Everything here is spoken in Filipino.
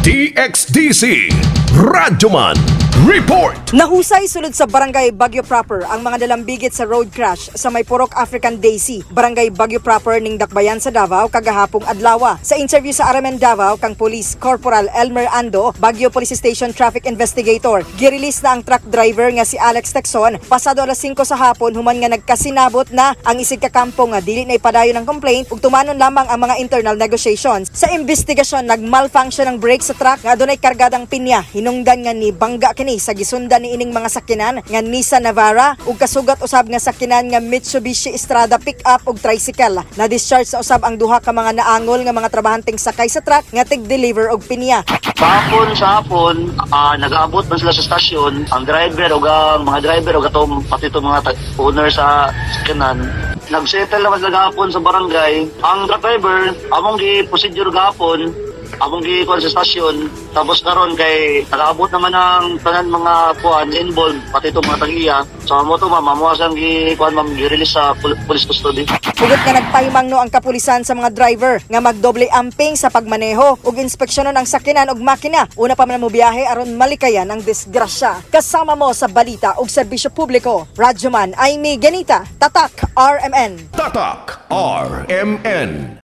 DXDC Radyoman Report. Nahusay sulod sa Barangay Baguio Proper ang mga dalambigit sa road crash sa may Purok African Daisy, Barangay Baguio Proper ning Dakbayan sa Davao kagahapong adlaw. Sa interview sa Aramen Davao kang Police Corporal Elmer Ando, Baguio Police Station Traffic Investigator, girilis na ang truck driver nga si Alex Texon pasado alas 5 sa hapon human nga nagkasinabot na ang isig ka kampo nga dili na ipadayon ng complaint ug tumanon lamang ang mga internal negotiations. Sa investigasyon nagmalfunction ang brake sa truck nga adunay kargadang pinya, hinungdan nga ni bangga kini sa gisundan ni ining mga sakinan nga Nissan Navara ug kasugat usab nga sakinan nga Mitsubishi Estrada pickup ug tricycle. Na discharge sa usab ang duha ka mga naangol nga mga trabahanteng sakay sa truck nga tig-deliver og pinya. Sa hapon, nag-aabot man sila sa stasyon, ang driver o mga driver o gatong pati itong mga owner sa sakinan. Nag-settle naman sila gahapon sa barangay. Ang truck driver, among gi-procedure gahapon, among gi-kuan sa stasyon. Tapos karon kay nag-aabot naman ang tanan mga kuan involved pati itong mga tagiya. So amo to mamuasang gi-kuan gi-release sa police custody. Hugot nga nagpahimangno ang kapulisan sa mga driver nga magdoble amping sa pagmaneho ug inspeksyonon ang sakinan ug makina. Una pa man mo biyahe aron malikayan ang disgrasya. Kasama mo sa balita ug serbisyo publiko. Radyoman Aimee Genita, Tatak RMN. Tatak RMN.